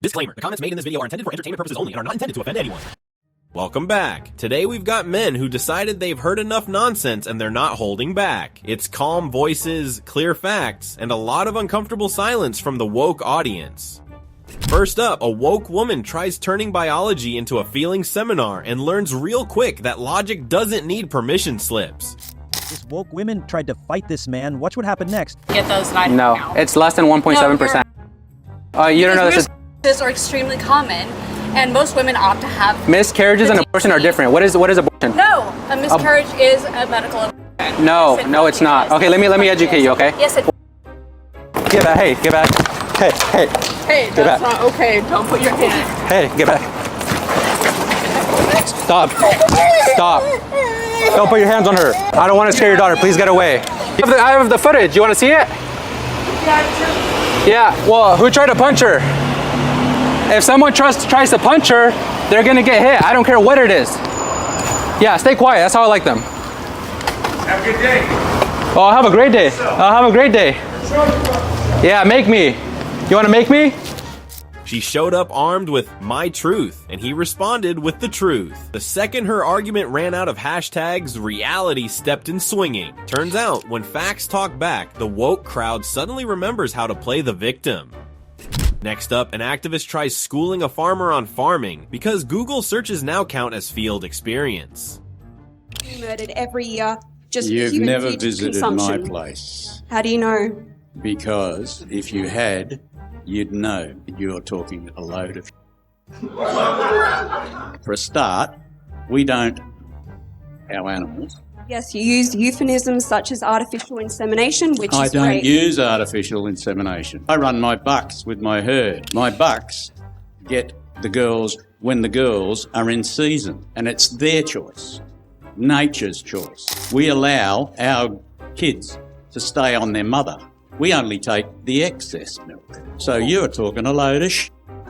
Disclaimer, the comments made in this video are intended for entertainment purposes only and are not intended to offend anyone. Welcome back. Today we've got men who decided they've heard enough nonsense and they're not holding back. It's calm voices, clear facts, and a lot of uncomfortable silence from the woke audience. First up, a woke woman tries turning biology into a feeling seminar and learns real quick that logic doesn't need permission slips. If woke women tried to fight this man, watch what happened next. Get those knives No, now. it's less than 1.7%. You don't know this is... Miscarriages are extremely common, and most women opt to have... Miscarriages and abortion are different. What is abortion? No, a miscarriage is a medical abortion. No, it's not. Okay, let me educate you, okay? Yes, it is. Get back, hey, get back. Hey. Hey, that's not okay. Don't put your hand. Hey, get back. Stop. Don't put your hands on her. I don't want to scare your daughter. Please get away. I have the footage. You want to see it? Yeah, well, who tried to punch her? If someone tries to punch her, they're gonna get hit. I don't care what it is. Yeah, stay quiet. That's how I like them. Have a good day. Oh, I'll have a great day. I'll have a great day. Yeah, make me. You wanna make me? She showed up armed with my truth, and he responded with the truth. The second her argument ran out of hashtags, reality stepped in swinging. Turns out, when facts talk back, the woke crowd suddenly remembers how to play the victim. Next up, an activist tries schooling a farmer on farming because Google searches now count as field experience. Murdered every year. Just You've human never food visited my consumption. place. How do you know? Because if you had, you'd know you're talking a load of For a start, we don't, our animals. Yes, you use euphemisms such as artificial insemination, which I is don't great. use artificial insemination. I run my bucks with my herd. My bucks get the girls when the girls are in season, and it's their choice, nature's choice. We allow our kids to stay on their mother. We only take the excess milk. So you're talking a load of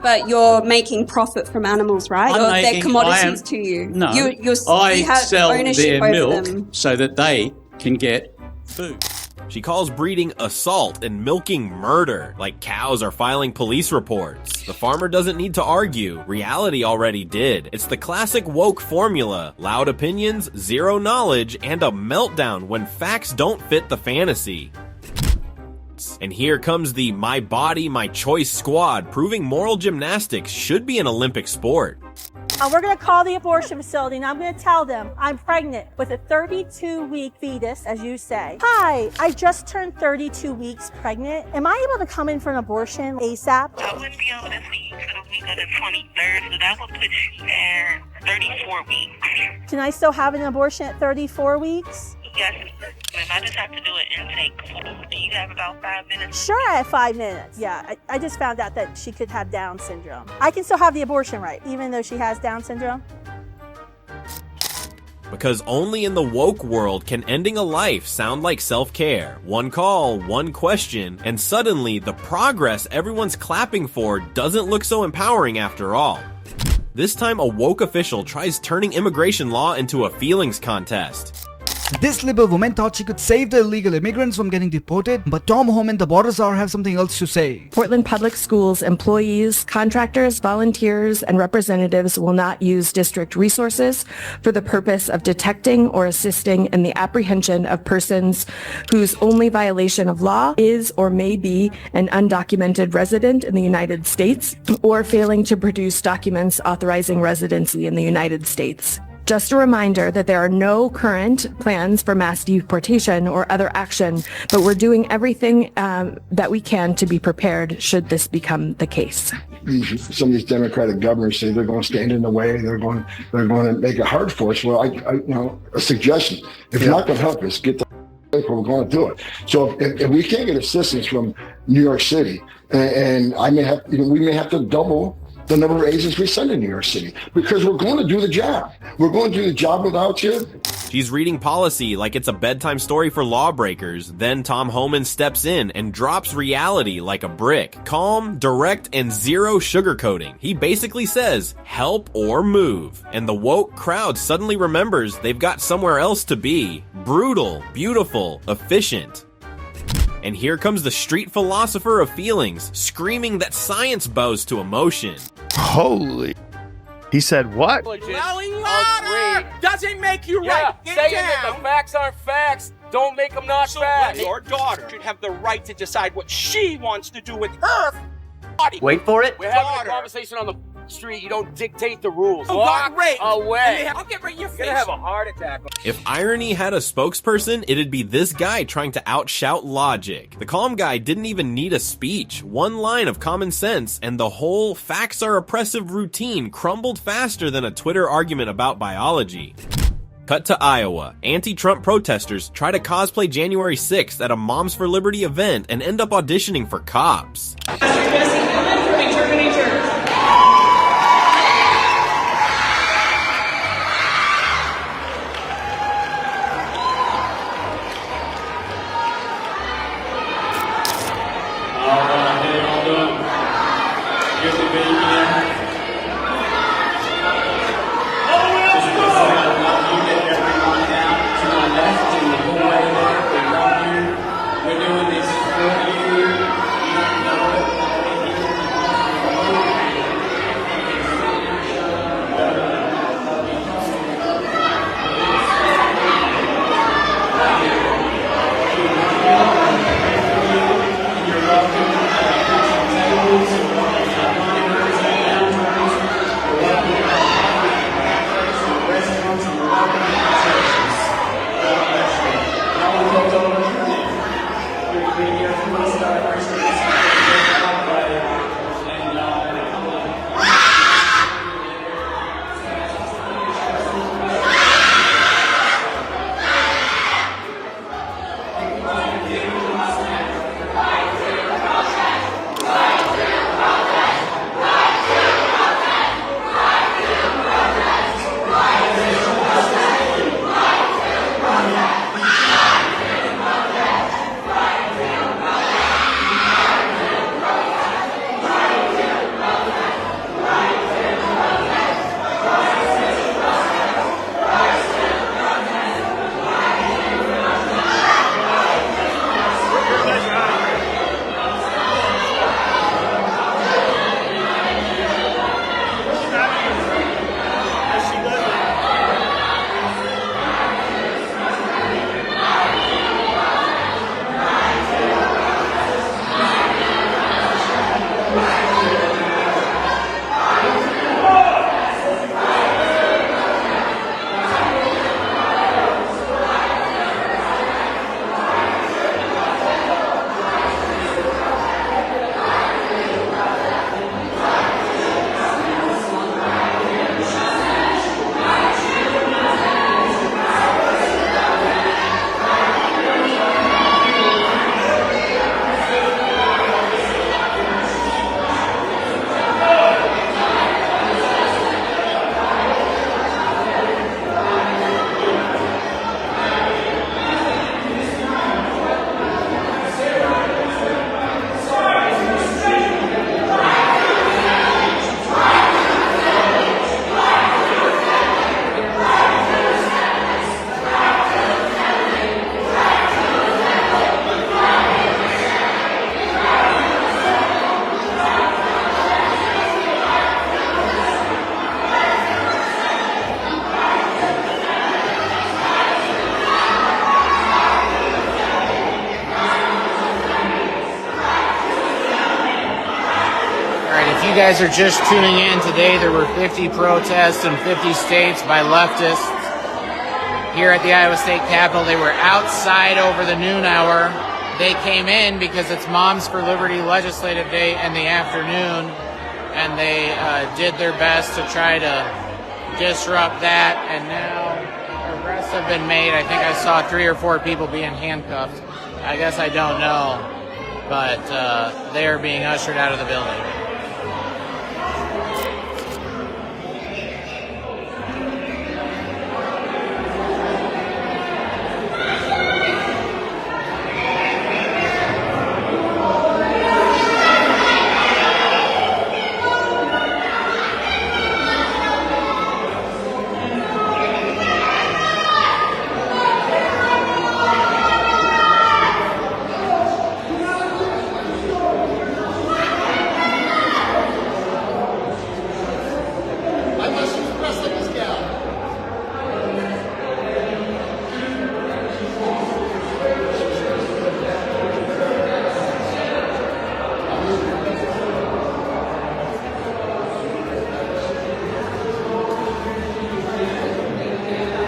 But you're making profit from animals, right? I'm Or making- they're commodities I am- to you. No, I I have sell ownership their over milk them. so that they can get food. She calls breeding assault and milking murder, like cows are filing police reports. The farmer doesn't need to argue, reality already did. It's the classic woke formula: loud opinions, zero knowledge, and a meltdown when facts don't fit the fantasy. And here comes the My Body, My Choice squad, proving moral gymnastics should be an Olympic sport. We're going to call the abortion facility and I'm going to tell them I'm pregnant with a 32-week fetus, as you say. Hi, I just turned 32 weeks pregnant. Am I able to come in for an abortion ASAP? I wouldn't be able to see you till the week of the 23rd, so that would put you there 34 weeks. Can I still have an abortion at 34 weeks? Yes, ma'am. I just have to do an intake. Do you have about 5 minutes? Sure, I have 5 minutes. Yeah, I just found out that she could have Down syndrome. I can still have the abortion right, even though she has Down syndrome? Because only in the woke world can ending a life sound like self-care. One call, one question, and suddenly the progress everyone's clapping for doesn't look so empowering after all. This time a woke official tries turning immigration law into a feelings contest. This liberal woman thought she could save the illegal immigrants from getting deported, but Tom Homan, the border czar, have something else to say. Portland Public Schools employees, contractors, volunteers, and representatives will not use district resources for the purpose of detecting or assisting in the apprehension of persons whose only violation of law is or may be an undocumented resident in the United States or failing to produce documents authorizing residency in the United States. Just a reminder that there are no current plans for mass deportation or other action, but we're doing everything that we can to be prepared should this become the case. Some of these Democratic governors say they're going to stand in the way. They're going to make it hard for us. Well, a suggestion: if you're not going to help us, get the we're going to do it. So if we can't get assistance from New York City, and we may have to double the number of agents we send in New York City, because we're going to do the job. We're going to do the job without you. She's reading policy like it's a bedtime story for lawbreakers. Then Tom Homan steps in and drops reality like a brick. Calm, direct, and zero sugarcoating. He basically says, help or move. And the woke crowd suddenly remembers they've got somewhere else to be. Brutal, beautiful, efficient. And here comes the street philosopher of feelings, screaming that science bows to emotion. Holy. He said what? Yelling louder doesn't make you right. Get saying down. that the facts aren't facts don't make them not facts. Your daughter should have the right to decide what she wants to do with her body. Wait for it. We're having Daughter. a conversation on the street. You don't dictate the rules. Oh, Walk God, Ray. away. I'll get right in your face. You're gonna have a heart attack. If irony had a spokesperson, it'd be this guy trying to outshout logic. The calm guy didn't even need a speech. One line of common sense, and the whole facts are oppressive routine crumbled faster than a Twitter argument about biology. Cut to Iowa. Anti-Trump protesters try to cosplay January 6th at a Moms for Liberty event and end up auditioning for cops. you guys are just tuning in, today there were 50 protests in 50 states by leftists. Here at the Iowa State Capitol, they were outside over the noon hour. They came in because it's Moms for Liberty Legislative Day in the afternoon, and they did their best to try to disrupt that, and now arrests have been made. I think I saw 3 or 4 people being handcuffed. I guess I don't know, but they are being ushered out of the building.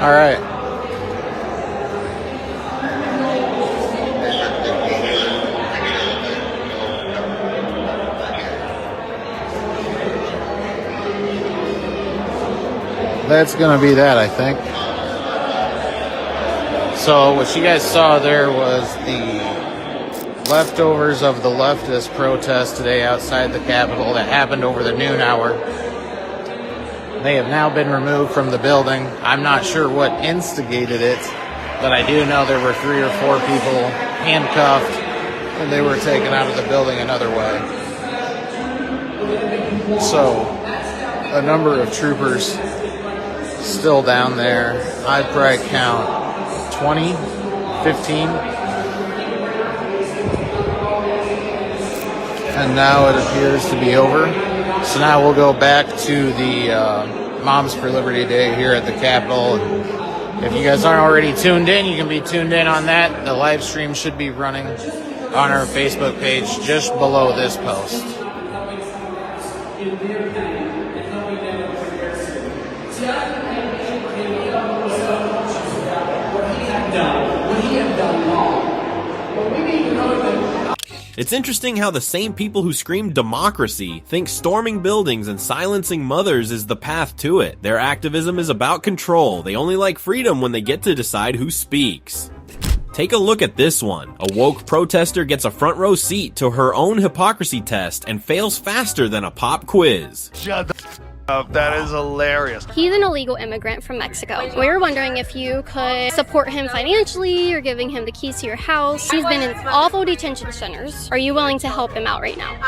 All right. That's gonna be that, I think. So what you guys saw there was the leftovers of the leftist protest today outside the Capitol that happened over the noon hour. They have now been removed from the building. I'm not sure what instigated it, but I do know there were 3 or 4 people handcuffed and they were taken out of the building another way. So a number of troopers still down there. I'd probably count 20, 15. And now it appears to be over. So now we'll go back to the Moms for Liberty Day here at the Capitol. And if you guys aren't already tuned in, you can be tuned in on that. The live stream should be running on our Facebook page just below this post. It's interesting how the same people who scream democracy think storming buildings and silencing mothers is the path to it. Their activism is about control. They only like freedom when they get to decide who speaks. Take a look at this one. A woke protester gets a front row seat to her own hypocrisy test and fails faster than a pop quiz. Shut the up. That is hilarious. He's an illegal immigrant from Mexico. We were wondering if you could support him financially or giving him the keys to your house. He's been in awful detention centers. Are you willing to help him out right now?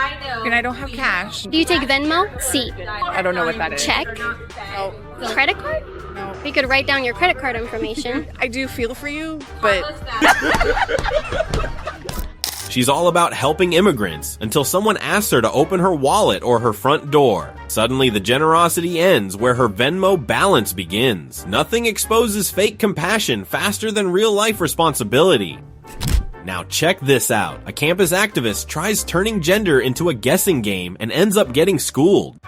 And I don't have cash. Do you take Venmo? See. I don't know what that is. Check. No. Credit card? No. We could write down your credit card information. I do feel for you, but... She's all about helping immigrants until someone asks her to open her wallet or her front door. Suddenly, the generosity ends where her Venmo balance begins. Nothing exposes fake compassion faster than real-life responsibility. Now check this out. A campus activist tries turning gender into a guessing game and ends up getting schooled.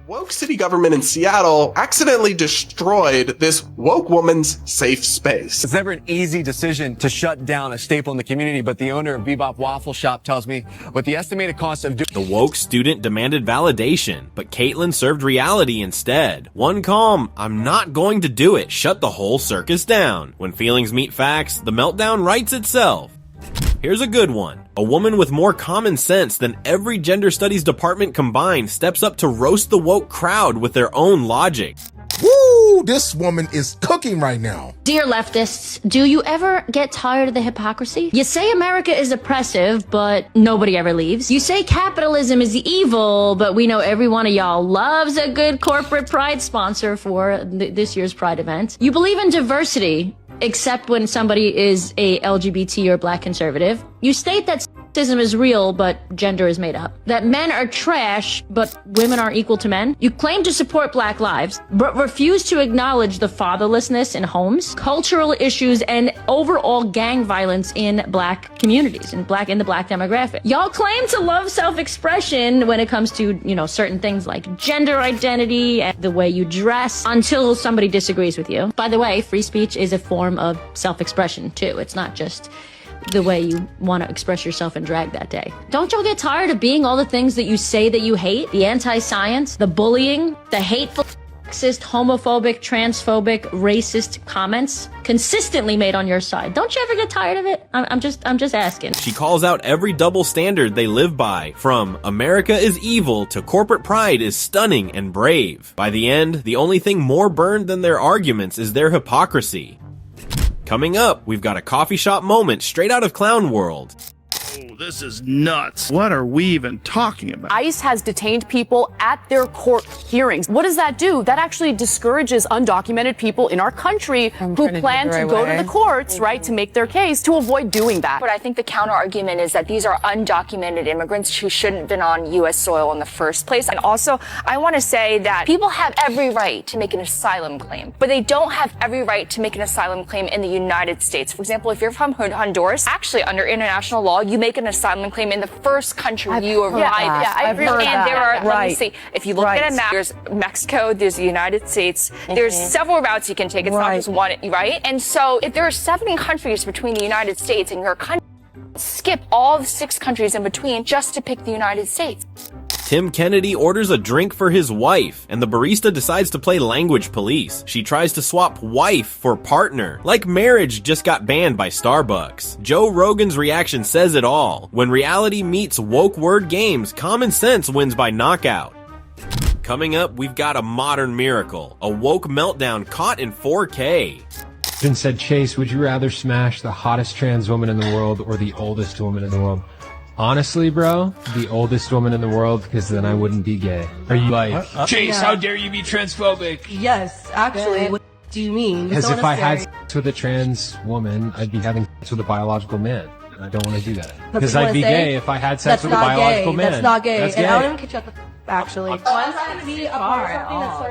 Woke city government in Seattle accidentally destroyed this woke woman's safe space. It's never an easy decision to shut down a staple in the community, but the owner of Bebop Waffle Shop tells me what the estimated cost of The woke student demanded validation, but Caitlin served reality instead. One calm, "I'm not going to do it," shut the whole circus down. When feelings meet facts, the meltdown writes itself. Here's a good one. A woman with more common sense than every gender studies department combined steps up to roast the woke crowd with their own logic. Woo! This woman is cooking right now. Dear leftists, do you ever get tired of the hypocrisy? You say America is oppressive, but nobody ever leaves. You say capitalism is evil, but we know every one of y'all loves a good corporate pride sponsor for this year's Pride event. You believe in diversity, except when somebody is a LGBT or black conservative. You state that sexism is real, but gender is made up. That men are trash, but women are equal to men. You claim to support Black lives, but refuse to acknowledge the fatherlessness in homes, cultural issues, and overall gang violence in black communities, in the black demographic. Y'all claim to love self-expression when it comes to, certain things like gender identity and the way you dress until somebody disagrees with you. By the way, free speech is a form of self-expression too. It's not just the way you want to express yourself in drag that day. Don't y'all get tired of being all the things that you say that you hate? The anti-science, the bullying, the hateful, sexist, homophobic, transphobic, racist comments consistently made on your side. Don't you ever get tired of it? I'm just asking. She calls out every double standard they live by, from America is evil to corporate pride is stunning and brave. By the end, the only thing more burned than their arguments is their hypocrisy. Coming up, we've got a coffee shop moment straight out of Clown World. Oh, this is nuts. What are we even talking about? ICE has detained people at their court hearings. What does that do? That actually discourages undocumented people in our country who plan to go to the courts, right, to make their case, to avoid doing that. But I think the counter argument is that these are undocumented immigrants who shouldn't have been on U.S. soil in the first place. And also, I want to say that people have every right to make an asylum claim, but they don't have every right to make an asylum claim in the United States. For example, if you're from Honduras, actually under international law, you make an asylum claim in the first country you arrive. I've heard that. And there are, let me see, if you look at a map, There's Mexico, there's the United States. There's several routes you can take. It's not just one, right? And so if there are 7 countries between the United States and your country, skip all the 6 countries in between just to pick the United States. Tim Kennedy orders a drink for his wife, and the barista decides to play language police. She tries to swap wife for partner, like marriage just got banned by Starbucks. Joe Rogan's reaction says it all. When reality meets woke word games, common sense wins by knockout. Coming up, we've got a modern miracle, a woke meltdown caught in 4K. Said, Chase, would you rather smash the hottest trans woman in the world or the oldest woman in the world? Honestly, bro, the oldest woman in the world, because then I wouldn't be gay. Are you like, Chase, how dare you be transphobic? Yes, actually. What do you mean? Because if I had sex with a trans woman, I'd be having sex with a biological man. And I don't want to do that. Because I'd be gay if I had sex with a biological man. That's not gay. That's And gay. I don't even catch up actually. One's not gonna be far at all.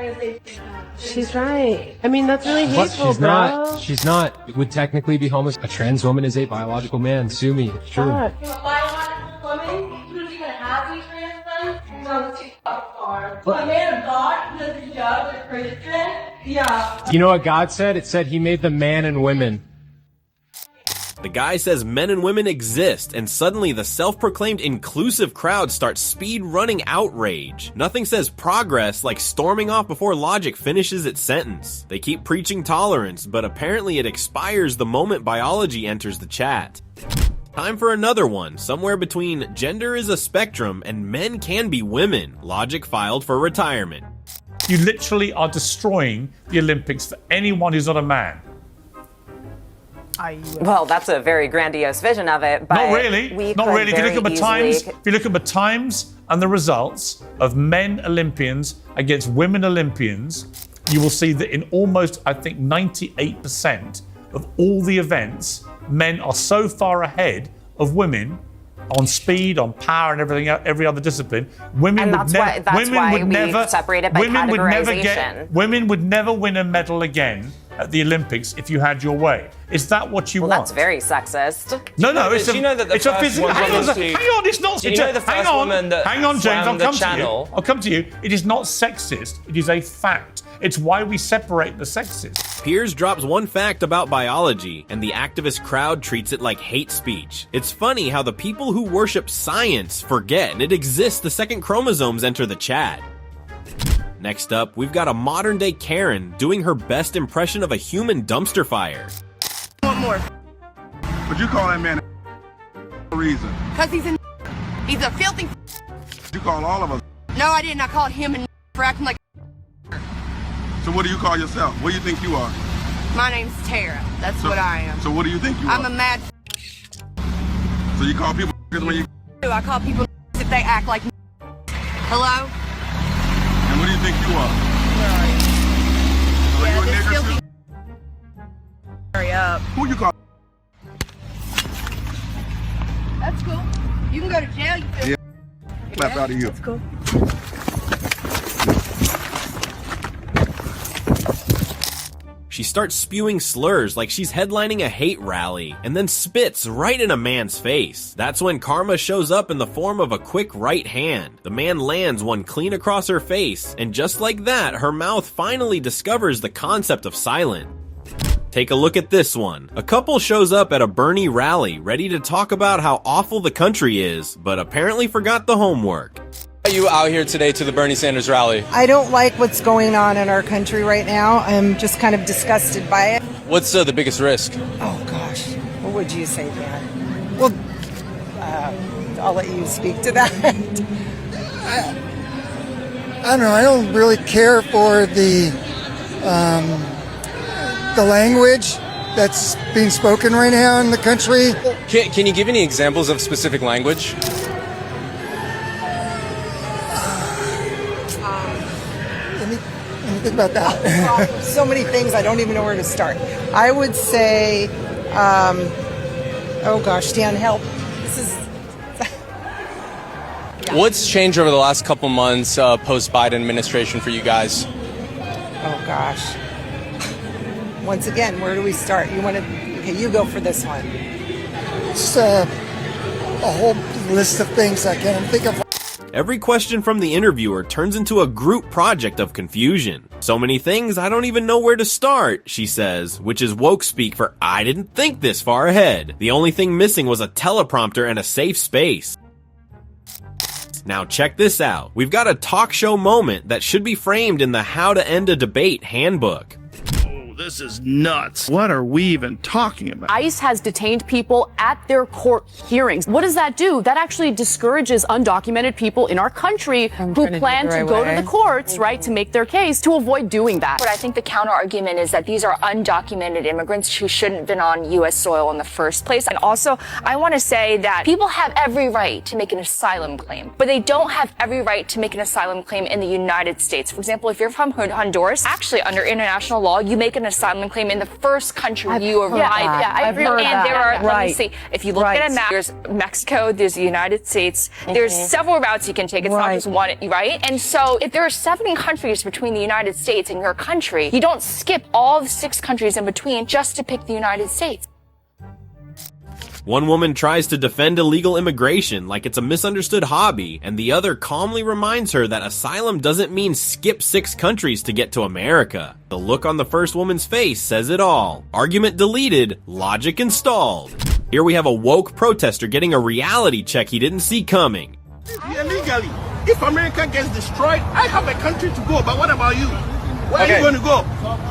She's right. I mean, that's really hateful, bro. She's not. Would technically be homosexual. A trans woman is a biological man. Sue me. It's true. A biological woman, you don't even have these trans men, goes too far. A man of God does his job as a Christian. Yeah. You know what God said? It said he made them man and women. The guy says men and women exist, and suddenly the self-proclaimed inclusive crowd starts speed-running outrage. Nothing says progress like storming off before logic finishes its sentence. They keep preaching tolerance, but apparently it expires the moment biology enters the chat. Time for another one, somewhere between gender is a spectrum and men can be women. Logic filed for retirement. You literally are destroying the Olympics for anyone who's not a man. Well, that's a very grandiose vision of it, but not really. Not really. If you look at the times and the results of men Olympians against women Olympians, you will see that in almost, I think, 98% of all the events, men are so far ahead of women on speed, on power, and everything, every other discipline. Women would never separated by categorization. Women would never win a medal again at the Olympics if you had your way. Is that what you want? That's very sexist. No, it's a, you know that the it's a first physical. woman Hang on, to- it's not. Do you know the first woman that hang on, James. swam the channel? I'll come to you. It is not sexist. It is a fact. It's why we separate the sexes. Piers drops one fact about biology, and the activist crowd treats it like hate speech. It's funny how the people who worship science forget it exists the second chromosomes enter the chat. Next up, we've got a modern-day Karen doing her best impression of a human dumpster fire. One more. Would you call that man a reason? Because he's a filthy. You call all of us. No, I didn't. I called him and for acting like. So what do you call yourself? What do you think you are? My name's Tara. That's what I am. So what do you think you are? I'm a mad. So you call people when you. I call people if they act like. Hello? And what do you think you are? Yeah, you a this nigger filthy. Hurry up. Who you call? That's cool. You can go to jail. You feel. Yeah. Clap out of you. That's cool. She starts spewing slurs like she's headlining a hate rally, and then spits right in a man's face. That's when karma shows up in the form of a quick right hand. The man lands one clean across her face, and just like that, her mouth finally discovers the concept of silent. Take a look at this one. A couple shows up at a Bernie rally, ready to talk about how awful the country is, but apparently forgot the homework. Why are you out here today to the Bernie Sanders rally? I don't like what's going on in our country right now. I'm just kind of disgusted by it. What's the biggest risk? Oh, gosh. What would you say, Dan? Well, I'll let you speak to that. I don't know. I don't really care for the language that's being spoken right now in the country. Can you give any examples of specific language? Think about that. So many things, I don't even know where to start. I would say, oh gosh, Dan, help. This is... What's changed over the last couple months post-Biden administration for you guys? Oh gosh. Once again, where do we start? You want to... Okay, you go for this one. It's a whole list of things I can't think of. Every question from the interviewer turns into a group project of confusion. So many things I don't even know where to start, she says, which is woke speak for I didn't think this far ahead. The only thing missing was a teleprompter and a safe space. Now check this out. We've got a talk show moment that should be framed in the How to End a Debate handbook. This is nuts. What are we even talking about? ICE has detained people at their court hearings. What does that do? That actually discourages undocumented people in our country who plan to go to the courts, right, to make their case, to avoid doing that. But I think the counter argument is that these are undocumented immigrants who shouldn't have been on U.S. soil in the first place. And also, I want to say that people have every right to make an asylum claim, but they don't have every right to make an asylum claim in the United States. For example, if you're from Honduras, actually under international law, you make an asylum claim in the first country you arrive in. Yeah, I've heard that. And there are, let me Right. see, if you look at a map, there's Mexico, there's the United States, there's several routes you can take. It's not just one, right? And so if there are 7 countries between the United States and your country, you don't skip all the 6 countries in between just to pick the United States. One woman tries to defend illegal immigration like it's a misunderstood hobby, and the other calmly reminds her that asylum doesn't mean skip 6 countries to get to America. The look on the first woman's face says it all. Argument deleted, logic installed. Here we have a woke protester getting a reality check he didn't see coming. Illegally. If America gets destroyed, I have a country to go, but what about you? Where are you going to go?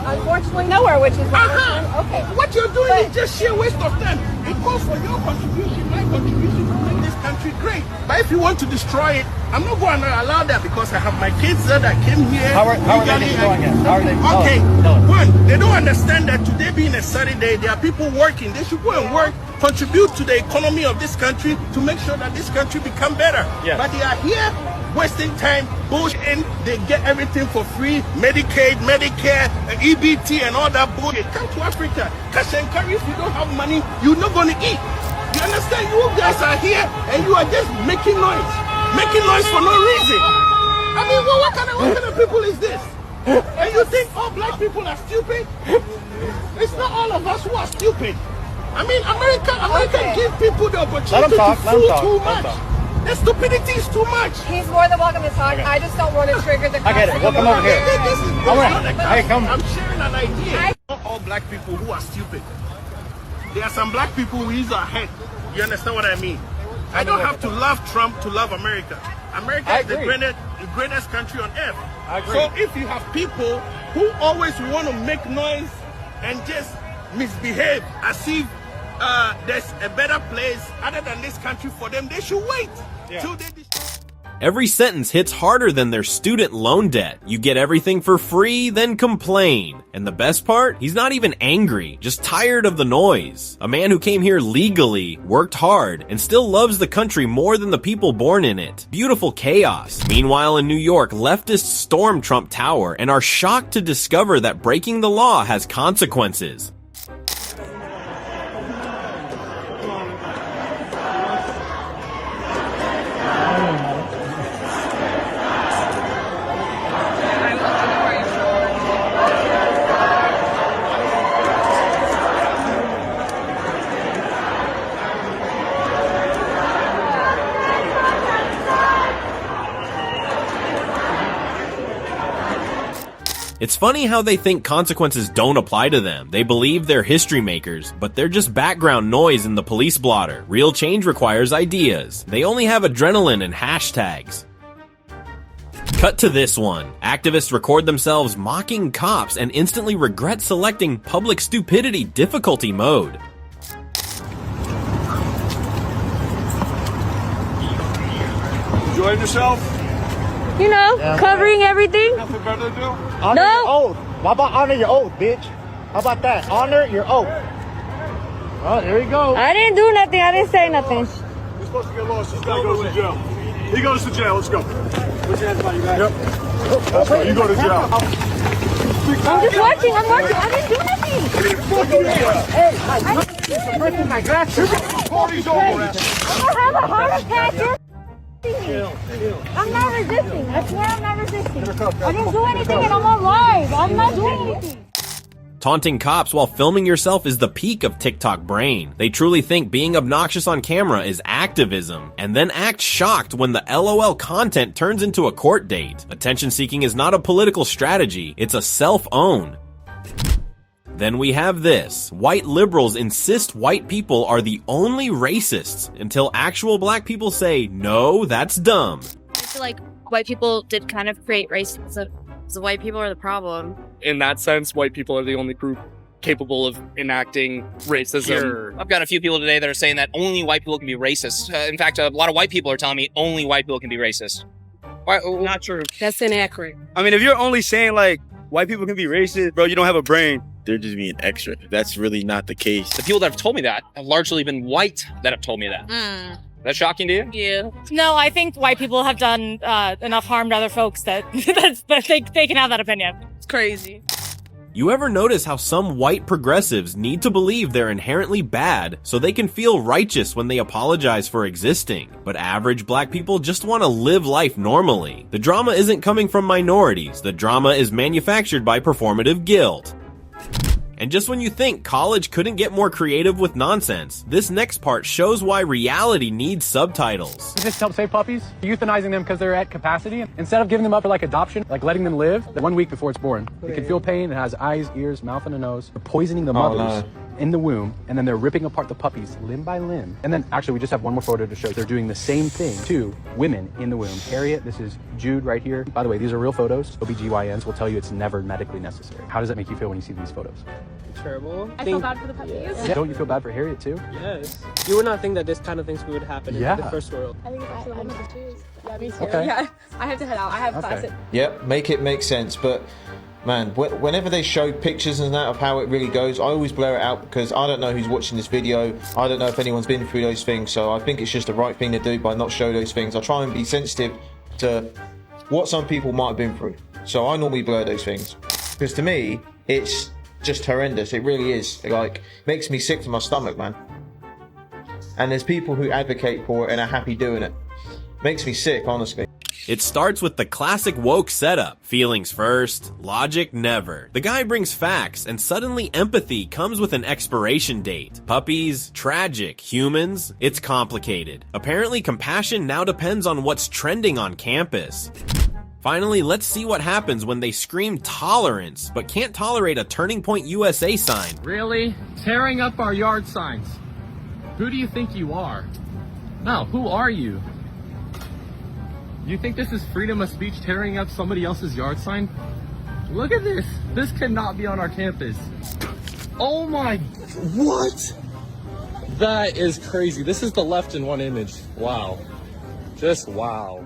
Unfortunately, nowhere, which is okay. What you're doing is just sheer waste of time. It calls for your contribution, my contribution to make this country great. But if you want to destroy it, I'm not going to allow that because I have my kids there that came here. How are they destroying it? How are they? Okay, one, they don't understand that today being a Saturday, there are people working. They should go and work, contribute to the economy of this country to make sure that this country become better. Yes. But they are here wasting time, bullshitting. They get everything for free, Medicaid, Medicare, EBT and all that bullshit. Come to Africa, cash and carry. If you don't have money, you're not going to eat. You understand? You guys are here and you are just making noise for no reason. I mean, well, what kind of people is this? And you think all black people are stupid? It's not all of us who are stupid. I mean, America give people the opportunity to fool too much. The stupidity is too much. He's more than welcome to talk. I just don't want to trigger the I get it. We'll come over here. I'm sharing an idea. Not all black people who are stupid. There are some black people who use our head. You understand what I mean? I don't have to love Trump to love America. America is the greatest country on earth. I agree. So if you have people who always want to make noise and just misbehave as if there's a better place other than this country for them, they should wait till they Every sentence hits harder than their student loan debt. You get everything for free, then complain. And the best part? He's not even angry, just tired of the noise. A man who came here legally, worked hard, and still loves the country more than the people born in it. Beautiful chaos. Meanwhile, in New York, leftists storm Trump Tower and are shocked to discover that breaking the law has consequences. It's funny how they think consequences don't apply to them. They believe they're history makers, but they're just background noise in the police blotter. Real change requires ideas. They only have adrenaline and hashtags. Cut to this one. Activists record themselves mocking cops and instantly regret selecting public stupidity difficulty mode. enjoying yourself? You know, covering everything. Nothing better to do? Honor your oath. How about honor your oath, bitch? How about that? Honor your oath. Oh, there you go. I didn't do nothing. I didn't say nothing. You're supposed to get lost. This guy goes to jail. He goes to jail. Let's go. Put your hands behind your back. Yep. Let's go. You go to jail. I'm just watching. I'm watching. I didn't do nothing. Hey, I'm breaking my glasses. Party's over. I'm gonna have a heart attack. I'm not resisting. I swear I'm not resisting. I didn't do anything and I'm on live. I'm not doing anything. Taunting cops while filming yourself is the peak of TikTok brain. They truly think being obnoxious on camera is activism, and then act shocked when the LOL content turns into a court date. Attention seeking is not a political strategy, it's a self-own. Then we have this. White liberals insist white people are the only racists until actual black people say, no, that's dumb. I feel like white people did kind of create racism. So white people are the problem. In that sense, white people are the only group capable of enacting racism. Sure. I've got a few people today that are saying that only white people can be racist. In fact, a lot of white people are telling me only white people can be racist. Not true. That's inaccurate. I mean, if you're only saying, like, white people can be racist, bro, you don't have a brain. They're just being extra. That's really not the case. The people that have told me that have largely been white that have told me that. That's shocking to you? Yeah. No, I think white people have done enough harm to other folks that, they can have that opinion. It's crazy. You ever notice how some white progressives need to believe they're inherently bad so they can feel righteous when they apologize for existing? But average black people just want to live life normally. The drama isn't coming from minorities. The drama is manufactured by performative guilt. And just when you think college couldn't get more creative with nonsense, this next part shows why reality needs subtitles. You just help save puppies, euthanizing them because they're at capacity. Instead of giving them up for like adoption, like letting them live 1 week before it's born. It can feel pain, it has eyes, ears, mouth, and a nose. They're poisoning the mothers in the womb, and then they're ripping apart the puppies limb by limb. And then actually we just have one more photo to show. They're doing the same thing to women in the womb. Harriet, this is Jude right here. By the way, these are real photos. OBGYNs will tell you it's never medically necessary. How does that make you feel when you see these photos? Terrible. I feel bad for the puppies. Yeah. Don't you feel bad for Harriet too? Yes. You would not think that this kind of things would happen in the first world. I think it's really too. Yeah, me too. Okay. Yeah, I have to head out. I have class. Yep, make it make sense, but man, whenever they show pictures and that of how it really goes, I always blur it out because I don't know who's watching this video. I don't know if anyone's been through those things, so I think it's just the right thing to do by not show those things. I try and be sensitive to what some people might have been through, so I normally blur those things because to me, it's just horrendous. It really is. It like makes me sick to my stomach, man. And there's people who advocate for it and are happy doing it. Makes me sick, honestly. It starts with the classic woke setup. Feelings first, logic never. The guy brings facts, and suddenly empathy comes with an expiration date. Puppies, tragic. Humans, it's complicated. Apparently, compassion now depends on what's trending on campus. Finally, let's see what happens when they scream tolerance, but can't tolerate a Turning Point USA sign. Really? Tearing up our yard signs. Who do you think you are? No, who are you? You think this is freedom of speech, tearing up somebody else's yard sign? Look at this. This cannot be on our campus. Oh my, what? That is crazy. This is the left in one image. Wow. Just wow.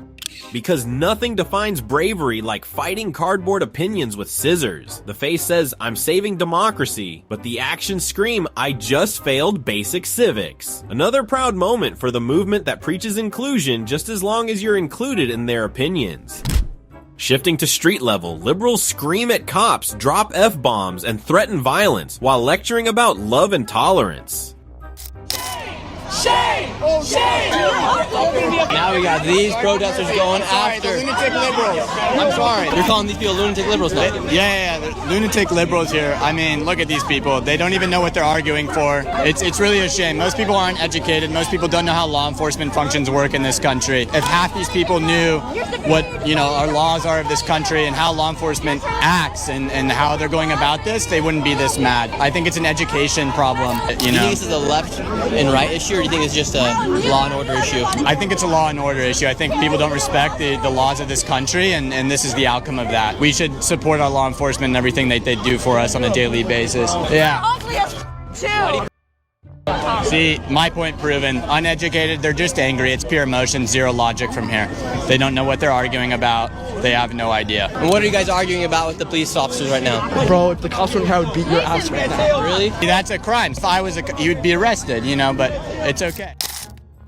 Because nothing defines bravery like fighting cardboard opinions with scissors. The face says, I'm saving democracy, but the actions scream, I just failed basic civics. Another proud moment for the movement that preaches inclusion just as long as you're included in their opinions. Shifting to street level, liberals scream at cops, drop F-bombs, and threaten violence while lecturing about love and tolerance. Shame! Shame! Now we got these protesters going after lunatic liberals. I'm sorry. You're calling these people lunatic liberals now? Yeah, they're lunatic liberals here. I mean, look at these people. They don't even know what they're arguing for. It's really a shame. Most people aren't educated. Most people don't know how law enforcement functions work in this country. If half these people knew what, our laws are of this country and how law enforcement acts and how they're going about this, they wouldn't be this mad. I think it's an education problem, Do you think this is a left and right issue, or do you think it's just a law and order issue? I think it's a law and order issue. I think people don't respect the laws of this country, and this is the outcome of that. We should support our law enforcement and everything that they do for us on a daily basis. Yeah. Ugly as too. See, my point proven. Uneducated, they're just angry. It's pure emotion, zero logic from here. They don't know what they're arguing about. They have no idea. And what are you guys arguing about with the police officers right now? Bro, if the cops were here, I would beat your ass right now. Really? That's a crime. If I was you'd be arrested, but it's okay.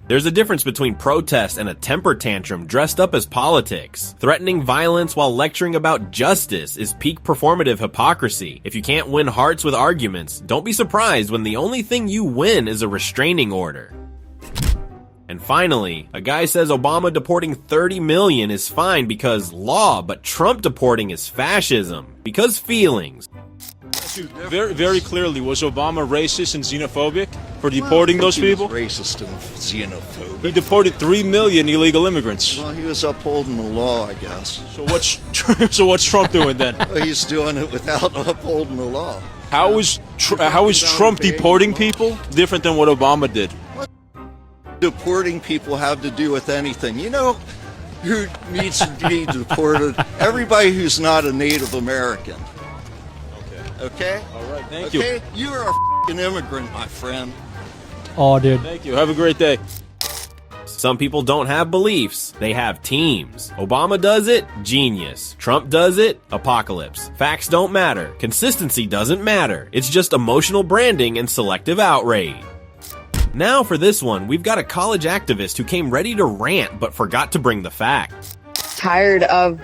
There's a difference between protest and a temper tantrum dressed up as politics. Threatening violence while lecturing about justice is peak performative hypocrisy. If you can't win hearts with arguments, don't be surprised when the only thing you win is a restraining order. And finally, a guy says Obama deporting 30 million is fine because law, but Trump deporting is fascism. Because feelings. Dude, very clearly, was Obama racist and xenophobic for deporting those people? Racist and xenophobic. He deported 3 million illegal immigrants. Well, he was upholding the law, I guess. So what's Trump doing then? Well, he's doing it without upholding the law. How is Trump deporting people different than what Obama did? What deporting people have to do with anything? You know who needs to be deported? Everybody who's not a Native American. Okay? All right, thank you. Okay? You are a f***ing immigrant, my friend. Oh, dude. Thank you. Have a great day. Some people don't have beliefs, they have teams. Obama does it, genius. Trump does it, apocalypse. Facts don't matter, consistency doesn't matter. It's just emotional branding and selective outrage. Now for this one, we've got a college activist who came ready to rant but forgot to bring the fact. Tired of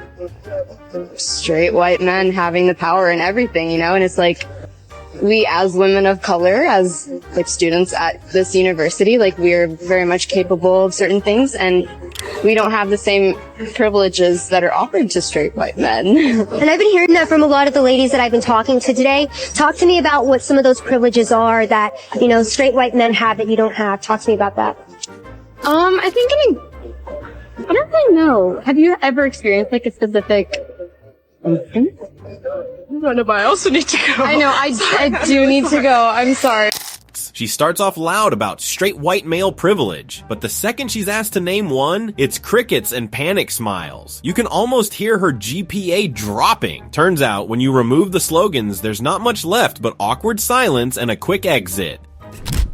straight white men having the power and everything, you know, and it's like, we as women of color, as like students at this university, like we are very much capable of certain things, and we don't have the same privileges that are offered to straight white men. And I've been hearing that from a lot of the ladies that I've been talking to today. Talk to me about what some of those privileges are that, you know, straight white men have that you don't have. Talk to me about that. I think I don't really know. Have you ever experienced like a specific? I also need to go. I know, I do need to go. I'm sorry. She starts off loud about straight white male privilege, but the second she's asked to name one, it's crickets and panic smiles. You can almost hear her GPA dropping. Turns out, when you remove the slogans, there's not much left but awkward silence and a quick exit.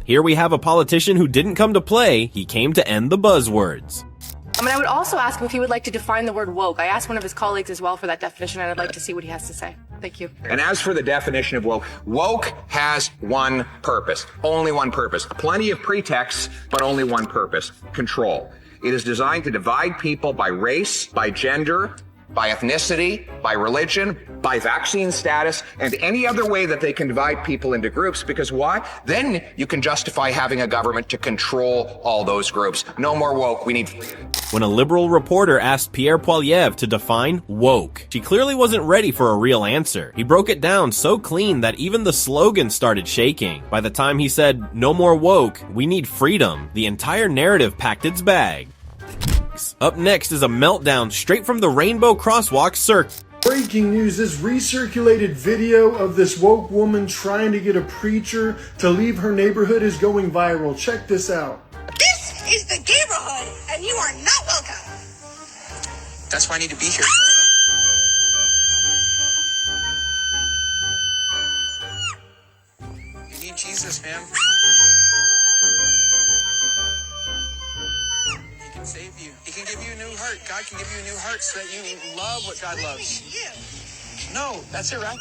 Here we have a politician who didn't come to play, he came to end the buzzwords. I would also ask him if he would like to define the word woke. I asked one of his colleagues as well for that definition, and I'd like to see what he has to say. Thank you. And as for the definition of woke, woke has one purpose, only one purpose. Plenty of pretexts, but only one purpose: control. It is designed to divide people by race, by gender, by ethnicity, by religion, by vaccine status, and any other way that they can divide people into groups. Because why? Then you can justify having a government to control all those groups. No more woke. We need freedom. When a liberal reporter asked Pierre Poilievre to define woke, she clearly wasn't ready for a real answer. He broke it down so clean that even the slogan started shaking. By the time he said, "No more woke, we need freedom," the entire narrative packed its bag. Up next is a meltdown straight from the Rainbow Crosswalk circuit. Breaking news, this recirculated video of this woke woman trying to get a preacher to leave her neighborhood is going viral. Check this out. This is the neighborhood, and you are not welcome. That's why I need to be here. You need Jesus, man. He can save you. He can give you a new heart. God can give you a new heart so that you love what God loves. No, that's irrational.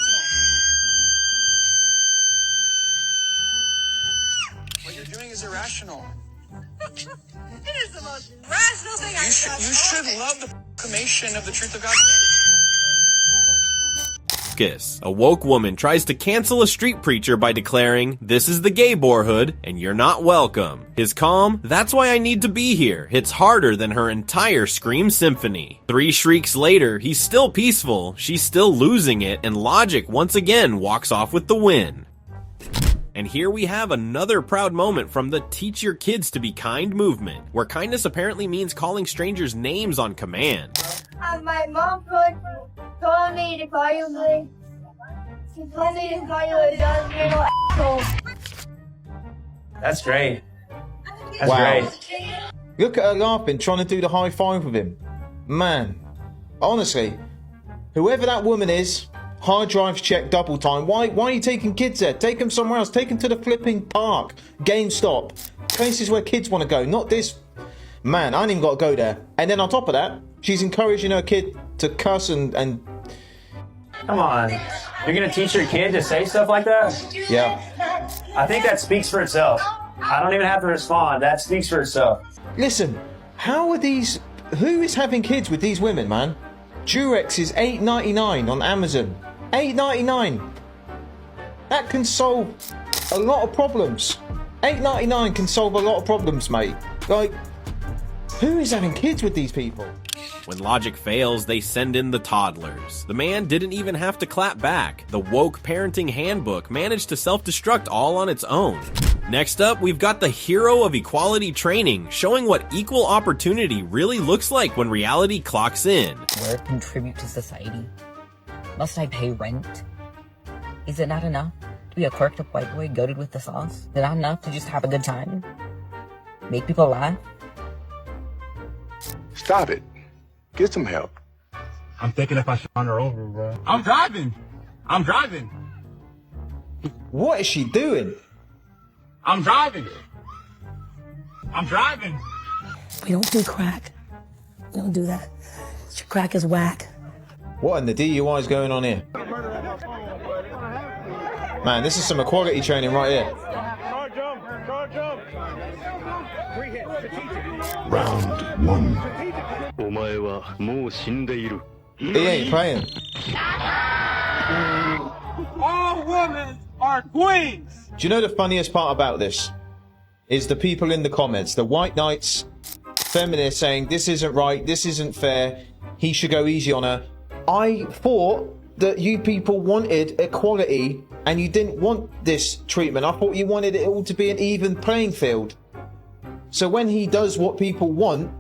What you're doing is irrational. It is the most rational thing I've done. You should love the proclamation of the truth of God. A woke woman tries to cancel a street preacher by declaring, "This is the gay borhood, and you're not welcome." His calm, "That's why I need to be here," hits harder than her entire scream symphony. 3 shrieks later, he's still peaceful, she's still losing it, and logic once again walks off with the win. And here we have another proud moment from the Teach Your Kids to Be Kind movement, where kindness apparently means calling strangers names on command. My mom told me to call you like, she told me to call you a dumb little asshole. That's great. That's Wow. great. Look at her laughing, trying to do the high five with him. Man, honestly, whoever that woman is, hard drives check double time. Why are you taking kids there? Take them somewhere else. Take them to the flipping park, GameStop, places where kids want to go, not this. Man, I ain't even got to go there. And then on top of that, she's encouraging her kid to cuss and... Come on. You're going to teach your kid to say stuff like that? Yeah. I think that speaks for itself. I don't even have to respond. That speaks for itself. Listen, how are these... Who is having kids with these women, man? Durex is $8.99 on Amazon. $8.99. That can solve a lot of problems. $8.99 can solve a lot of problems, mate. Like, who is having kids with these people? When logic fails, they send in the toddlers. The man didn't even have to clap back. The woke parenting handbook managed to self-destruct all on its own. Next up, we've got the hero of equality training, showing what equal opportunity really looks like when reality clocks in. Where contribute to society? Must I pay rent? Is it not enough to be a quirked up white boy goated with the sauce? Is it not enough to just have a good time? Make people laugh? Stop it. Get some help. I'm thinking if I should run her over, bro. I'm driving. What is she doing? I'm driving. We don't do crack. We don't do that. Your crack is whack. What in the DUI is going on here? Man, this is some equality training right here. Round 1. He ain't playing. All women are queens. Do you know the funniest part about this? Is the people in the comments, the white knights, feminists saying, this isn't right, this isn't fair, he should go easy on her. I thought that you people wanted equality and you didn't want this treatment. I thought you wanted it all to be an even playing field. So when he does what people want,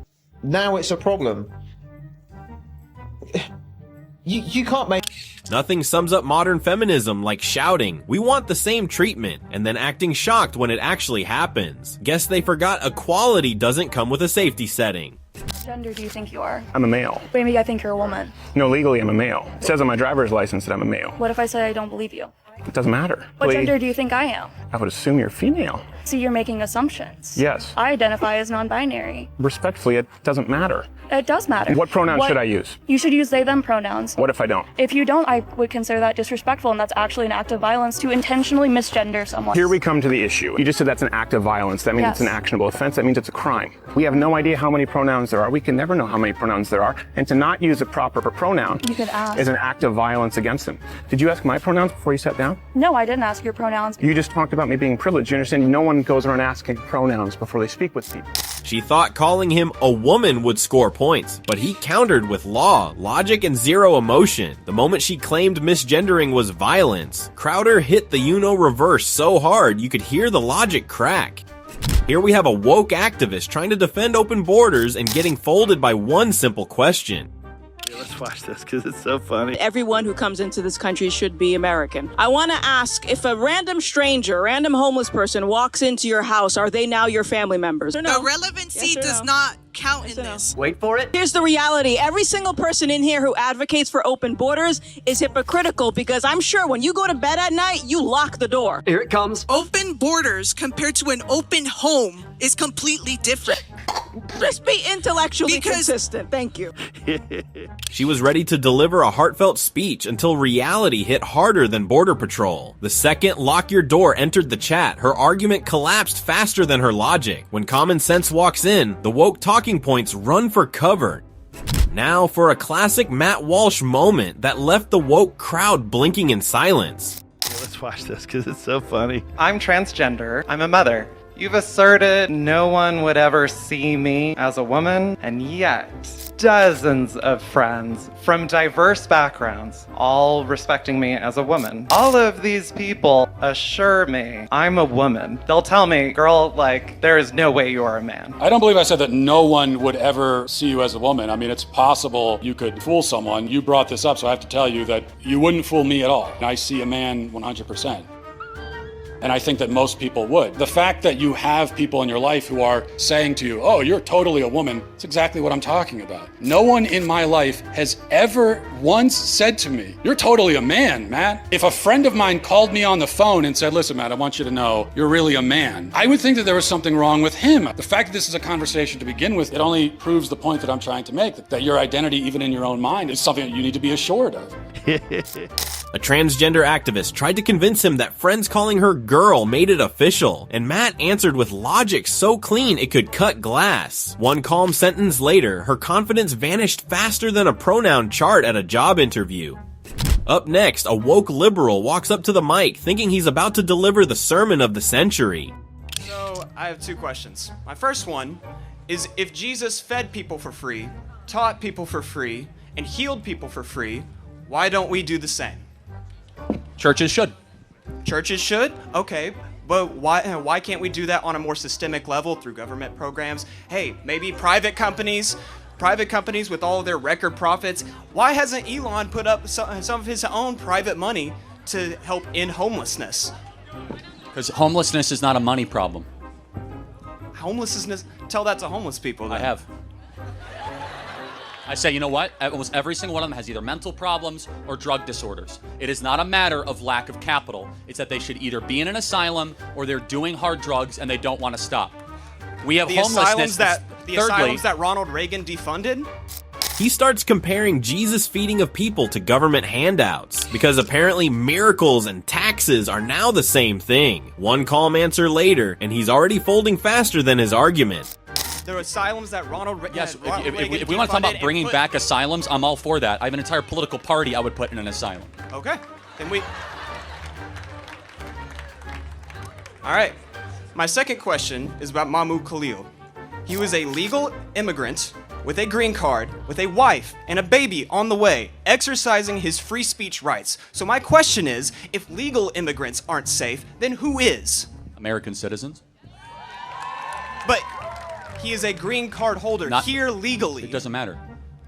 now it's a problem. You can't make... Nothing sums up modern feminism like shouting, "We want the same treatment," and then acting shocked when it actually happens. Guess they forgot equality doesn't come with a safety setting. What gender do you think you are? I'm a male. Maybe I think you're a woman. No, legally I'm a male. It says on my driver's license that I'm a male. What if I say I don't believe you? It doesn't matter. What gender do you think I am? I would assume you're female. See, you're making assumptions. Yes. I identify as non-binary. Respectfully, it doesn't matter. It does matter. What pronoun should I use? You should use they, them pronouns. What if I don't? If you don't, I would consider that disrespectful, and that's actually an act of violence to intentionally misgender someone. Here we come to the issue. You just said that's an act of violence. That means it's an actionable offense. That means it's a crime. We have no idea how many pronouns there are. We can never know how many pronouns there are. And to not use a proper pronoun You could ask. is an act of violence against them. Did you ask my pronouns before you sat down? No, I didn't ask your pronouns. You just talked about me being privileged. You understand? No one goes around asking pronouns before they speak with people. She thought calling him a woman would score points, but he countered with law, logic, and zero emotion. The moment she claimed misgendering was violence, Crowder hit the reverse so hard you could hear the logic crack. Here we have a woke activist trying to defend open borders and getting folded by one simple question. Let's watch this because it's so funny. Everyone who comes into this country should be American. I want to ask, if a random stranger, random homeless person walks into your house, are they now your family members? The relevancy does not count in this. Wait for it. Here's the reality. Every single person in here who advocates for open borders is hypocritical, because I'm sure when you go to bed at night, you lock the door. Here it comes. Open borders compared to an open home is completely different. Just be intellectually consistent. Thank you. She was ready to deliver a heartfelt speech until reality hit harder than Border Patrol. The second "lock your door" entered the chat, her argument collapsed faster than her logic. When common sense walks in, the woke talking points run for cover. Now for a classic Matt Walsh moment that left the woke crowd blinking in silence. Let's watch this because it's so funny. I'm transgender. I'm a mother. You've asserted no one would ever see me as a woman, and yet dozens of friends from diverse backgrounds, all respecting me as a woman. All of these people assure me I'm a woman. They'll tell me, girl, like, there is no way you are a man. I don't believe I said that no one would ever see you as a woman. I mean, it's possible you could fool someone. You brought this up, so I have to tell you that you wouldn't fool me at all. I see a man 100%. And I think that most people would. The fact that you have people in your life who are saying to you, oh, you're totally a woman, it's exactly what I'm talking about. No one in my life has ever once said to me, you're totally a man, Matt. If a friend of mine called me on the phone and said, listen, Matt, I want you to know you're really a man, I would think that there was something wrong with him. The fact that this is a conversation to begin with, it only proves the point that I'm trying to make, that your identity, even in your own mind, is something that you need to be assured of. A transgender activist tried to convince him that friends calling her girl made it official, and Matt answered with logic so clean it could cut glass. One calm sentence later, her confidence vanished faster than a pronoun chart at a job interview. Up next, a woke liberal walks up to the mic thinking he's about to deliver the sermon of the century. So, I have two questions. My first one is, if Jesus fed people for free, taught people for free and healed people for free, why don't we do the same? Churches should. Churches should? Okay. But why can't we do that on a more systemic level through government programs? Hey, maybe private companies with all of their record profits. Why hasn't Elon put up some of his own private money to help end homelessness? Because homelessness is not a money problem. Homelessness? Tell that to homeless people then. I have. I say, you know what? Almost every single one of them has either mental problems or drug disorders. It is not a matter of lack of capital. It's that they should either be in an asylum or they're doing hard drugs and they don't want to stop. We have homelessness. The asylums that Ronald Reagan defunded? He starts comparing Jesus' feeding of people to government handouts, because apparently miracles and taxes are now the same thing. One calm answer later, and he's already folding faster than his argument. The asylums that Ronald Reagan Yes, if we want to talk about bringing back asylums, I'm all for that. I have an entire political party I would put in an asylum. Okay, then we... All right, my second question is about Mahmoud Khalil. He was a legal immigrant with a green card, with a wife and a baby on the way, exercising his free speech rights. So my question is, if legal immigrants aren't safe, then who is? American citizens. But he is a green card holder here legally. It doesn't matter.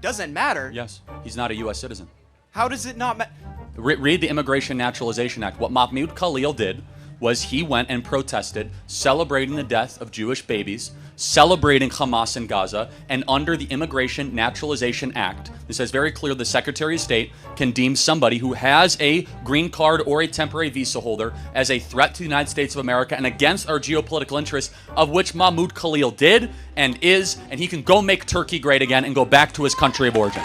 Doesn't matter? Yes, he's not a U.S. citizen. How does it not matter? Read the Immigration Naturalization Act. What Mahmoud Khalil did was he went and protested, celebrating the death of Jewish babies, celebrating Hamas in Gaza, and under the Immigration Naturalization Act, it says very clear the Secretary of State can deem somebody who has a green card or a temporary visa holder as a threat to the United States of America and against our geopolitical interests, of which Mahmoud Khalil did and is, and he can go make Turkey great again and go back to his country of origin.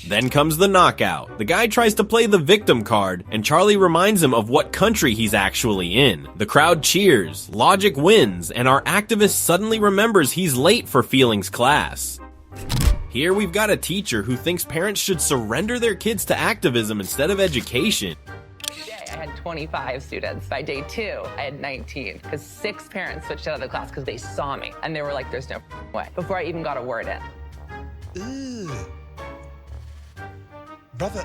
Then comes the knockout. The guy tries to play the victim card, and Charlie reminds him of what country he's actually in. The crowd cheers, logic wins, and our activist suddenly remembers he's late for feelings class. Here we've got a teacher who thinks parents should surrender their kids to activism instead of education. Today I had 25 students. By day 2, I had 19, because 6 parents switched out of the class because they saw me, and they were like, there's no way, before I even got a word in. Ugh. Brother,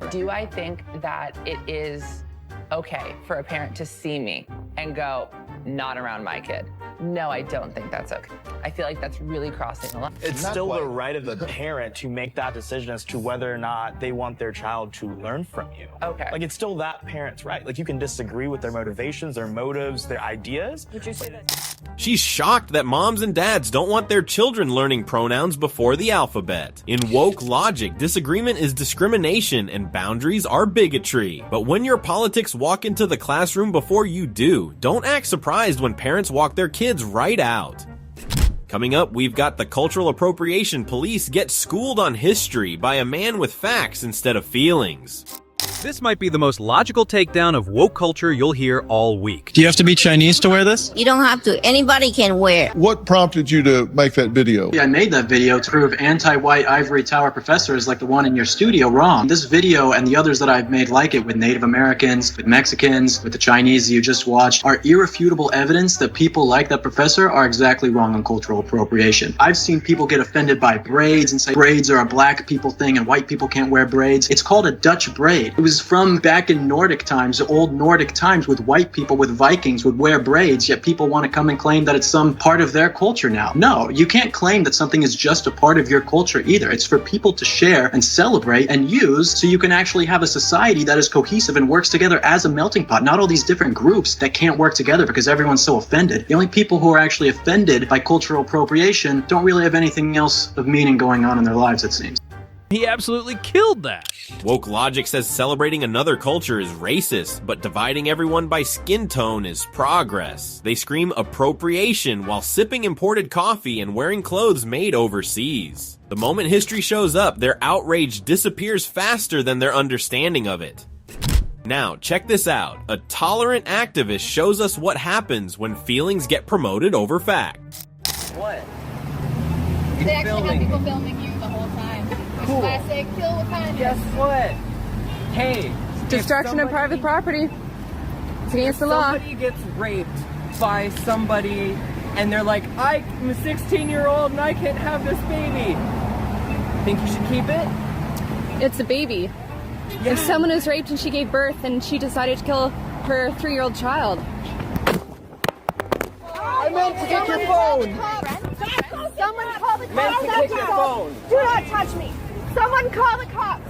Do I think that it is okay for a parent to see me and go, not around my kid? No, I don't think that's okay. I feel like that's really crossing the line. It's still the right of the parent to make that decision as to whether or not they want their child to learn from you. Okay. Like, it's still that parent's right. Like, you can disagree with their motivations, their motives, their ideas. Would you say that? She's shocked that moms and dads don't want their children learning pronouns before the alphabet. In woke logic, disagreement is discrimination and boundaries are bigotry. But when your politics walk into the classroom before you do, don't act surprised when parents walk their kids right out. Coming up, we've got the cultural appropriation police get schooled on history by a man with facts instead of feelings. This might be the most logical takedown of woke culture you'll hear all week. Do you have to be Chinese to wear this? You don't have to. Anybody can wear. What prompted you to make that video? I made that video to prove anti-white ivory tower professors like the one in your studio wrong. This video and the others that I've made like it with Native Americans, with Mexicans, with the Chinese you just watched are irrefutable evidence that people like that professor are exactly wrong on cultural appropriation. I've seen people get offended by braids and say braids are a black people thing and white people can't wear braids. It's called a Dutch braid. It was from back in Nordic times, old Nordic times, with white people, with Vikings, would wear braids, yet people want to come and claim that it's some part of their culture now. No, you can't claim that something is just a part of your culture either. It's for people to share and celebrate and use so you can actually have a society that is cohesive and works together as a melting pot, not all these different groups that can't work together because everyone's so offended. The only people who are actually offended by cultural appropriation don't really have anything else of meaning going on in their lives, it seems. He absolutely killed that. Woke logic says celebrating another culture is racist, but dividing everyone by skin tone is progress. They scream appropriation while sipping imported coffee and wearing clothes made overseas. The moment history shows up, their outrage disappears faster than their understanding of it. Now, check this out. A tolerant activist shows us what happens when feelings get promoted over fact. What? They actually have people filming you the whole time. Cool. Classic kill with kindness. Guess what? Hey, destruction of private property. It's against the law. If somebody gets raped by somebody and they're like, I'm a 16-year-old and I can't have this baby. Think you should keep it? It's a baby. Yeah. If someone is raped and she gave birth and she decided to kill her 3-year-old child. I meant to get your phone. Someone call the cops. Meant to take your phone. Do not touch me. Someone call the cops.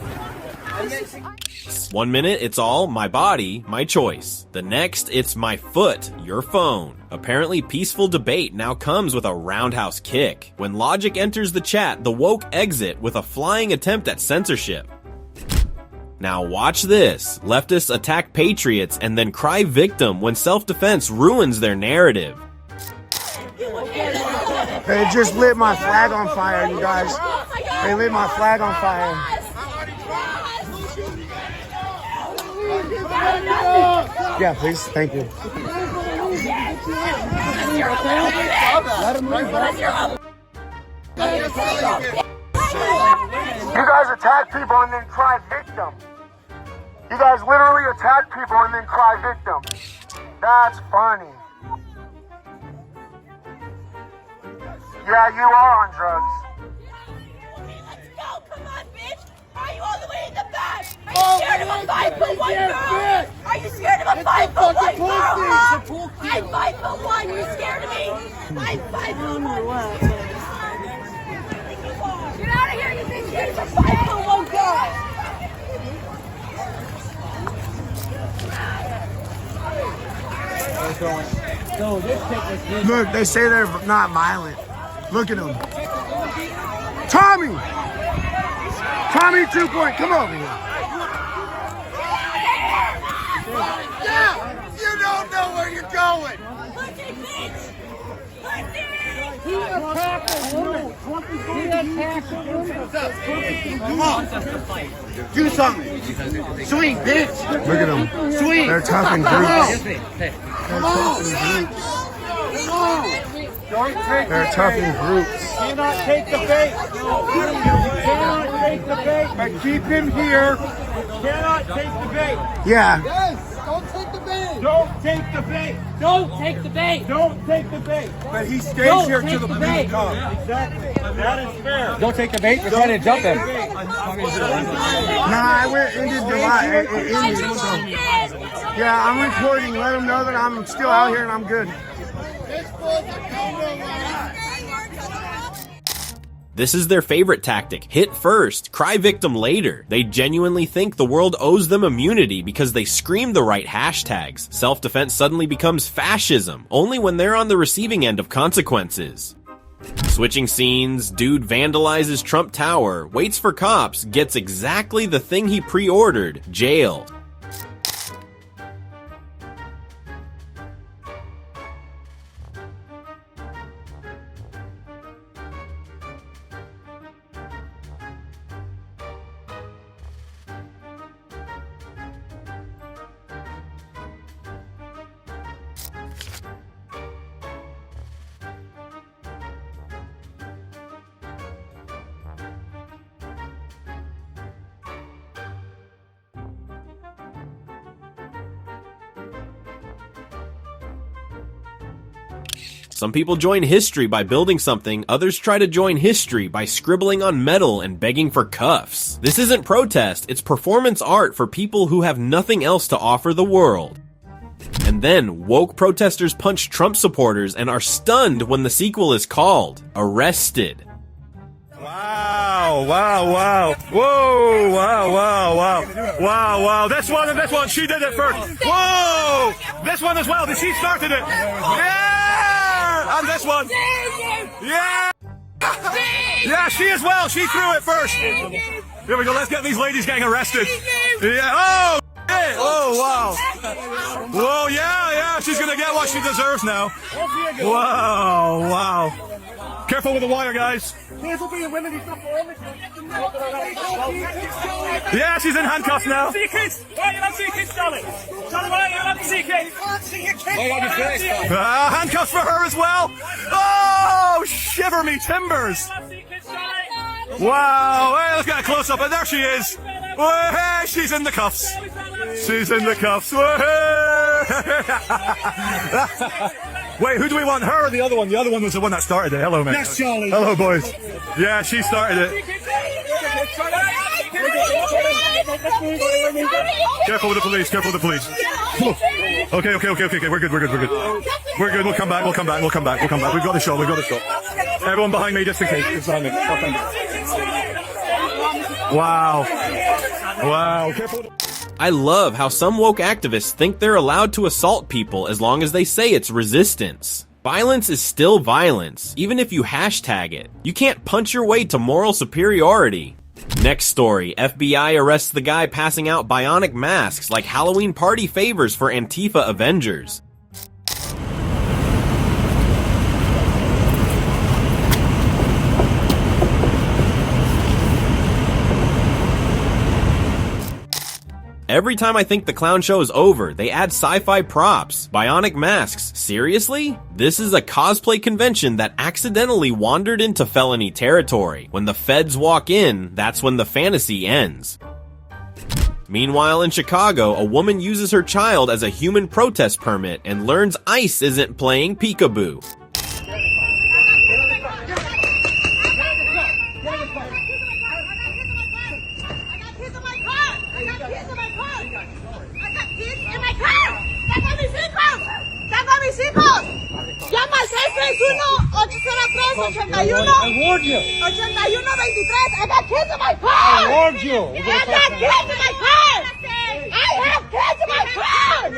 1 minute, it's all my body, my choice. The next, it's my foot, your phone. Apparently, peaceful debate now comes with a roundhouse kick. When logic enters the chat, the woke exit with a flying attempt at censorship. Now watch this. Leftists attack patriots and then cry victim when self-defense ruins their narrative. They just lit my flag on fire, you guys. They lit my flag on fire. Yeah, please. Thank you. You guys attack people and then cry victim. You guys literally attack people and then cry victim. That's funny. Yeah, you are on drugs. Let's go. Come on, bitch. Are you all the way in the back? Are you scared of a 5'1" girl? Are you scared of a 5'1" girl? I'm 5'1". You're scared of me? I'm 5'1". Get out of here. You think you're scared of a 5'1" girl? Look, they say they're not violent. Look at them. Tommy! Tommy 2 point, come over here. You don't know where you're going. He attacked a woman. He attacked a woman. Come on. Do something. Swing, bitch. Look at them. Swing. They're tough and groups. Come on. They're tough in groups. You cannot take the bait. You cannot take the bait. But keep him here. You cannot take the bait. Yeah. Yes. Don't take the bait. Don't take the bait. Don't take the bait. Don't take the bait. But he stays here till the police come. Exactly. That is fair. Don't take the bait. You're trying to jump him. Nah, I went into July. Yeah, I'm recording. Let them know that I'm still out here and I'm good. This is their favorite tactic. Hit first, cry victim later. They genuinely think the world owes them immunity because they scream the right hashtags. Self-defense suddenly becomes fascism, only when they're on the receiving end of consequences. Switching scenes, dude vandalizes Trump Tower, waits for cops, gets exactly the thing he pre-ordered, jail. Some people join history by building something, others try to join history by scribbling on metal and begging for cuffs. This isn't protest, it's performance art for people who have nothing else to offer the world. And then, woke protesters punch Trump supporters and are stunned when the sequel is called Arrested. Wow, wow, wow. Whoa, wow, wow, wow. Wow, wow. This one, she did it first. Whoa! This one as well, she started it. Yeah! And this one. Yeah! Yeah, she as well, she threw it first. Here we go, let's get these ladies getting arrested. Yeah, oh! Oh, wow. Whoa, yeah, she's gonna get what she deserves now. Wow, wow. Careful with the wire, guys. Yeah, she's in handcuffs now. Handcuffs for her as well. Oh, shiver me timbers. Wow, hey, let's get a close up, and there she is. Hey, she's in the cuffs. She's in the cuffs. Wait, who do we want? Her or the other one? The other one was the one that started it. Hello, mate. That's Charlie. Hello, boys. Yeah, she started it. Careful with the police. Careful with the police. Okay. We're good. We'll come back. We've got the shot. Everyone behind me, just in case. Just behind me. Wow. Careful. I love how some woke activists think they're allowed to assault people as long as they say it's resistance. Violence is still violence, even if you hashtag it. You can't punch your way to moral superiority. Next story, FBI arrests the guy passing out bionic masks like Halloween party favors for Antifa Avengers. Every time I think the clown show is over, they add sci-fi props, bionic masks. Seriously? This is a cosplay convention that accidentally wandered into felony territory. When the feds walk in, that's when the fantasy ends. Meanwhile, in Chicago, a woman uses her child as a human protest permit and learns ICE isn't playing peekaboo. Llama al 661-803-81. I warned you. 81-23. I got kids in my car. I warned you. I got kids in my car. I have kids in my car.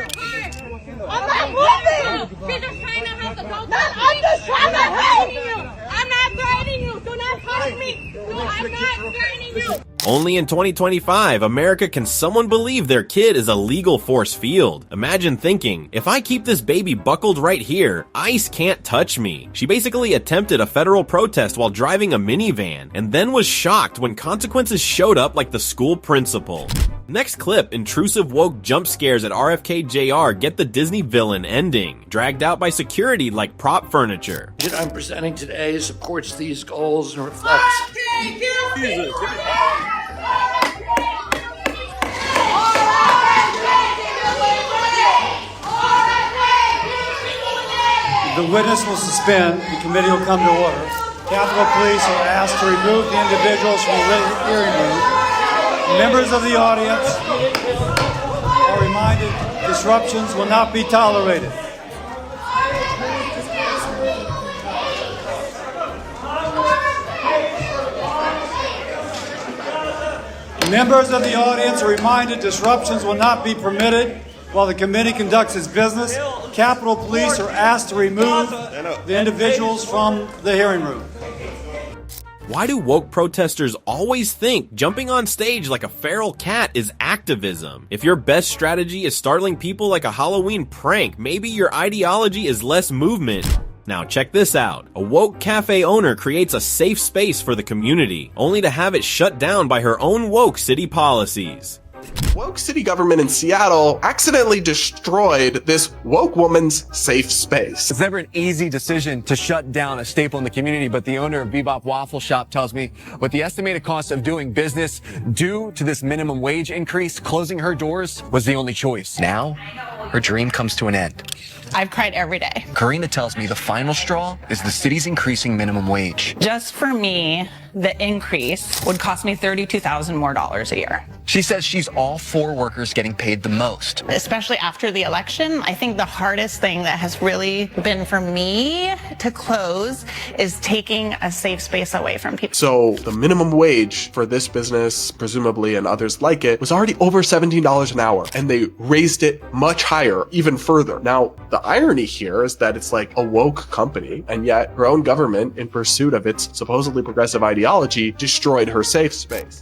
I'm not moving. She's just trying to help the dog. I'm just trying to help you. I'm not threatening you. Do not touch me. No, I'm not threatening you. Only in 2025, America can someone believe their kid is a legal force field. Imagine thinking, if I keep this baby buckled right here, ICE can't touch me. She basically attempted a federal protest while driving a minivan, and then was shocked when consequences showed up like the school principal. Next clip, intrusive woke jump scares at RFK Jr. get the Disney villain ending, dragged out by security like prop furniture. I'm presenting today supports these goals and reflects. The witness will suspend. The committee will come to order. Capitol Police are asked to remove the individuals from the hearing room. Members of the audience are reminded disruptions will not be tolerated. Members of the audience are reminded disruptions will not be permitted while the committee conducts its business. Capitol Police are asked to remove the individuals from the hearing room. Why do woke protesters always think jumping on stage like a feral cat is activism? If your best strategy is startling people like a Halloween prank, maybe your ideology is less movement. Now check this out. A woke cafe owner creates a safe space for the community, only to have it shut down by her own woke city policies. Woke city government in Seattle accidentally destroyed this woke woman's safe space. It's never an easy decision to shut down a staple in the community, but the owner of Bebop Waffle Shop tells me with the estimated cost of doing business due to this minimum wage increase, closing her doors was the only choice. Now, her dream comes to an end. I've cried every day. Karina tells me the final straw is the city's increasing minimum wage. Just for me, the increase would cost me $32,000 more a year. She says she's all for workers getting paid the most. Especially after the election, I think the hardest thing that has really been for me to close is taking a safe space away from people. So the minimum wage for this business, presumably, and others like it, was already over $17 an hour, and they raised it much higher, even further. Now, the irony here is that it's like a woke company, and yet her own government, in pursuit of its supposedly progressive ideology, destroyed her safe space.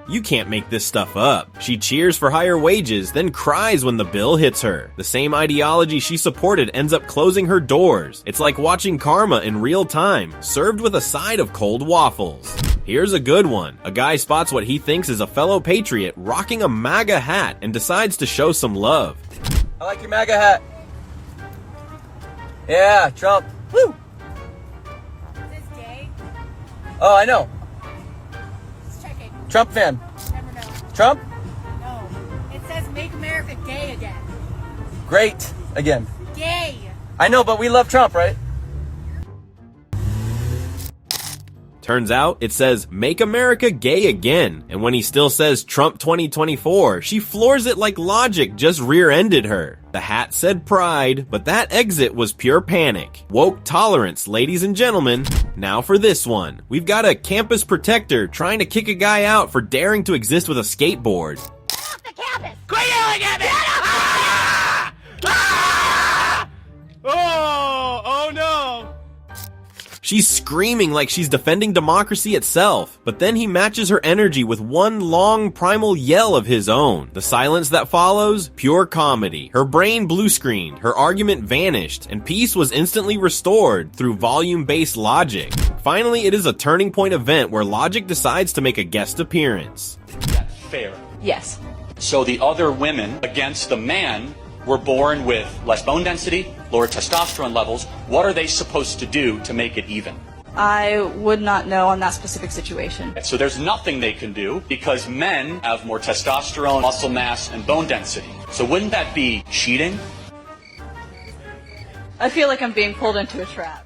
You can't make this stuff up. She cheers for higher wages, then cries when the bill hits her. The same ideology she supported ends up closing her doors. It's like watching karma in real time, served with a side of cold waffles. Here's a good one. A guy spots what he thinks is a fellow patriot rocking a MAGA hat and decides to show some love. I like your MAGA hat. Yeah, Trump. Woo! Is this gay? Oh, I know. Just checking. Trump fan. Never know. Trump? No. It says make America gay again. Great. Again. Gay. I know, but we love Trump, right? Turns out, it says, "Make America Gay Again," and when he still says Trump 2024, she floors it like logic just rear-ended her. The hat said pride, but that exit was pure panic. Woke tolerance, ladies and gentlemen. Now for this one. We've got a campus protector trying to kick a guy out for daring to exist with a skateboard. Quit yelling at me! Oh no! She's screaming like she's defending democracy itself, but then he matches her energy with one long primal yell of his own. The silence that follows, pure comedy. Her brain blue-screened, her argument vanished, and peace was instantly restored through volume-based logic. Finally, it is a turning point event where logic decides to make a guest appearance. That's fair. Yes. So the other women against the man were born with less bone density, lower testosterone levels. What are they supposed to do to make it even? I would not know on that specific situation. So there's nothing they can do because men have more testosterone, muscle mass, and bone density. So wouldn't that be cheating? I feel like I'm being pulled into a trap.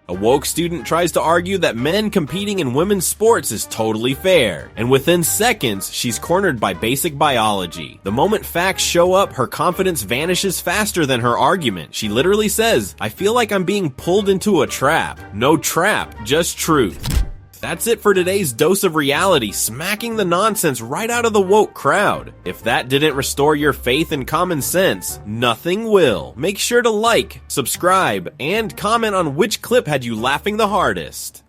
A woke student tries to argue that men competing in women's sports is totally fair, and within seconds, she's cornered by basic biology. The moment facts show up, her confidence vanishes faster than her argument. She literally says, "I feel like I'm being pulled into a trap." No trap, just truth. That's it for today's dose of reality, smacking the nonsense right out of the woke crowd. If that didn't restore your faith and common sense, nothing will. Make sure to like, subscribe, and comment on which clip had you laughing the hardest.